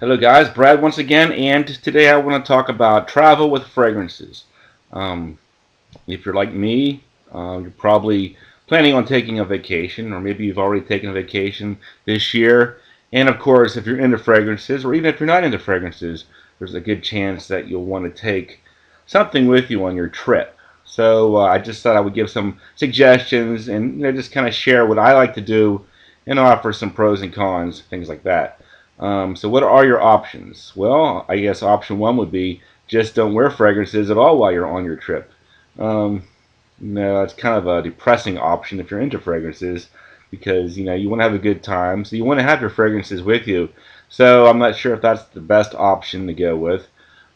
Hello guys, Brad once again, and today I want to talk about travel with fragrances. Um, if you're like me, you're probably planning on taking a vacation, or maybe you've already taken a vacation this year. And of course, if you're into fragrances, or even if you're not into fragrances, there's a good chance that you'll want to take something with you on your trip. So I just thought I would give some suggestions and just kind of share what I like to do and offer some pros and cons, things like that. So what are your options? Well, I guess option one would be just don't wear fragrances at all while you're on your trip. Um, no, it's kind of a depressing option if you're into fragrances because you want to have a good time, so you want to have your fragrances with you. So I'm not sure if that's the best option to go with.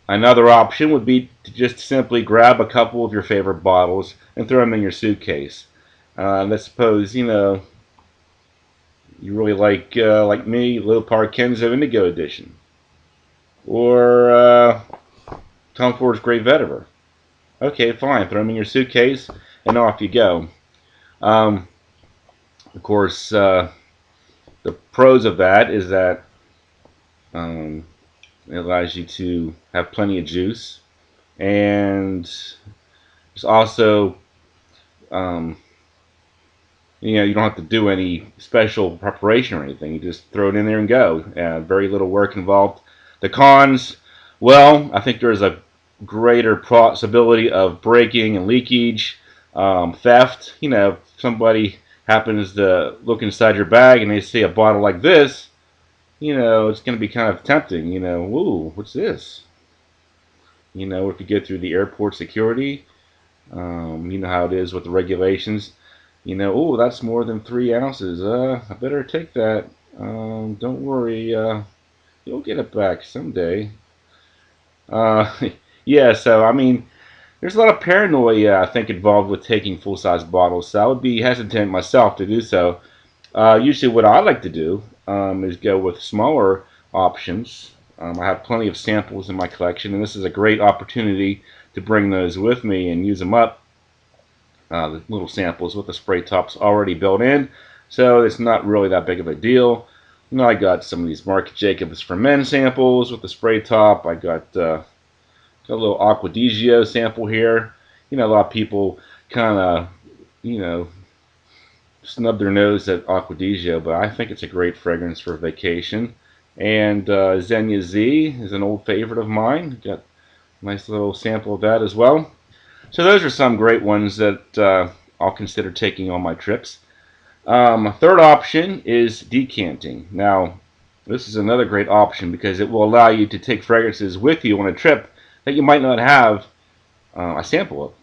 Another option would be to just simply grab a couple of your favorite bottles and throw them in your suitcase. Let's suppose you really like me, Leopard Kenzo Indigo Edition, or Tom Ford's Great Vetiver. Okay, fine. Throw them in your suitcase, and off you go. Um, of course, the pros of that is that um, it allows you to have plenty of juice, and it's also um, you don't have to do any special preparation or anything. You just throw it in there and go. Very little work involved. The cons, well, I think there's a greater possibility of breaking and leakage, theft. If somebody happens to look inside your bag and they see a bottle like this, it's going to be kind of tempting. Ooh, what's this? If you go through the airport security, you know how it is with the regulations. Oh, that's more than 3 ounces. I better take that. Don't worry, you'll get it back someday. Uh, yeah, so I mean, there's a lot of paranoia I think involved with taking full-size bottles. So I would be hesitant myself to do so. Usually, what I like to do is go with smaller options. I have plenty of samples in my collection, and this is a great opportunity to bring those with me and use them up. The little samples with the spray tops already built in, so it's not really that big of a deal. I got some of these Marc Jacobs for Men samples with the spray top. I got a little Aqua di Gio sample here. A lot of people kind of, you know, snub their nose at Aqua di Gio, but I think it's a great fragrance for vacation. And Xenia Z is an old favorite of mine. Got a nice little sample of that as well. So those are some great ones that I'll consider taking on my trips. Third option is decanting. Now, this is another great option because it will allow you to take fragrances with you on a trip that you might not have a sample of.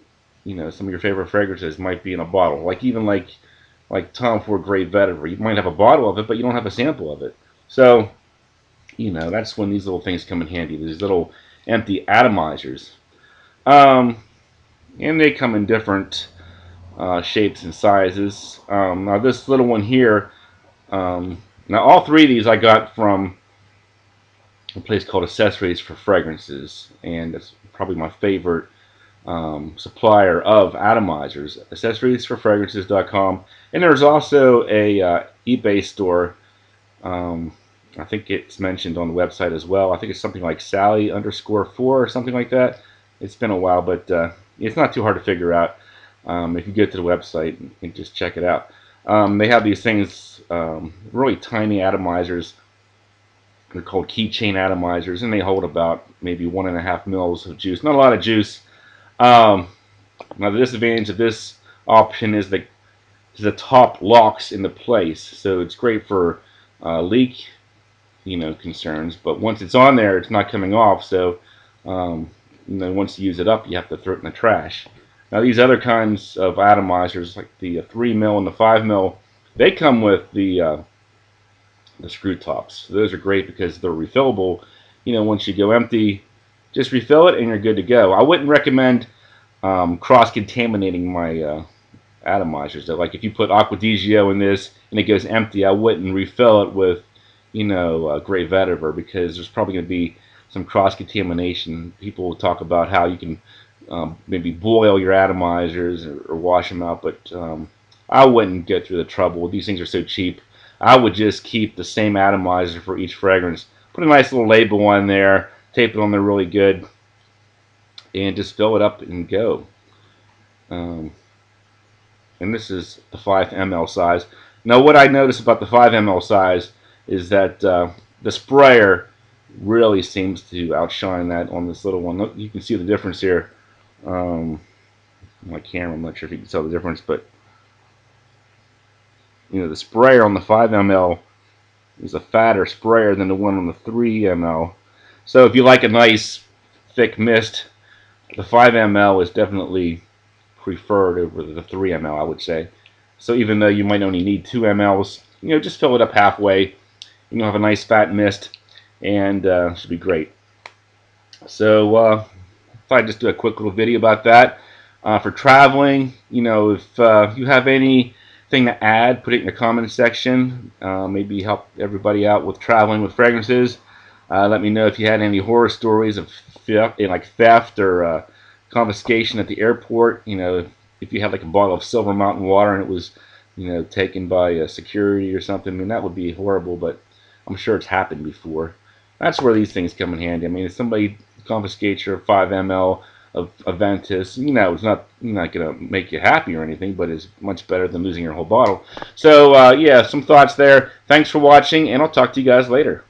Some of your favorite fragrances might be in a bottle, like Tom Ford Great Vetiver. You might have a bottle of it, but you don't have a sample of it. So, that's when these little things come in handy. These little empty atomizers. Um, and they come in different shapes and sizes. Now this little one here, now all three of these I got from a place called Accessories for Fragrances, and it's probably my favorite supplier of atomizers. Accessoriesforfragrances.com, and there's also a eBay store. I think it's mentioned on the website as well. I think it's something like Sally_4 or something like that. It's been a while, but it's not too hard to figure out. If you go to the website and just check it out. They have these things, really tiny atomizers. They're called keychain atomizers, and they hold about maybe 1.5 mils of juice. Not a lot of juice. Um, Now the disadvantage of this option is that the top locks into place, so it's great for leak, concerns. But once it's on there, it's not coming off. So, once you use it up, you have to throw it in the trash. Now these other kinds of atomizers, like the 3 mil and the 5 mil, they come with the screw tops. So those are great because they're refillable. Once you go empty, just refill it and you're good to go. I wouldn't recommend cross-contaminating my atomizers. So, like if you put Aqua di Gio in this and it goes empty, I wouldn't refill it with, Great Vetiver because there's probably going to be some cross-contamination. People will talk about how you can maybe boil your atomizers or wash them out, but I wouldn't go through the trouble. These things are so cheap. I would just keep the same atomizer for each fragrance, put a nice little label on there, tape it on there really good, and just fill it up and go. And this is the 5 ml size. Now what I noticed about the 5 ml size is that the sprayer really seems to outshine that on this little one. Look, you can see the difference here. My camera, I'm not sure if you can tell the difference, but you know, the sprayer on the 5 ml is a fatter sprayer than the one on the 3 ml. So if you like a nice thick mist, the 5 ml is definitely preferred over the 3 ml, I would say. So even though you might only need 2 mLs, you know, just fill it up halfway. You'll have a nice fat mist, and should be great. So if I just do a quick little video about that for traveling, you know, if you have anything to add, put it in the comment section. Maybe help everybody out with traveling with fragrances. Let me know if you had any horror stories of theft or confiscation at the airport. You know, if you had like a bottle of Silver Mountain water and it was, you know, taken by security or something. I mean, that would be horrible, but I'm sure it's happened before. That's where these things come in handy. I mean, if somebody confiscates your 5 ml of Aventus, you know, it's not going to make you happy or anything, but it's much better than losing your whole bottle. So, yeah, some thoughts there. Thanks for watching, and I'll talk to you guys later.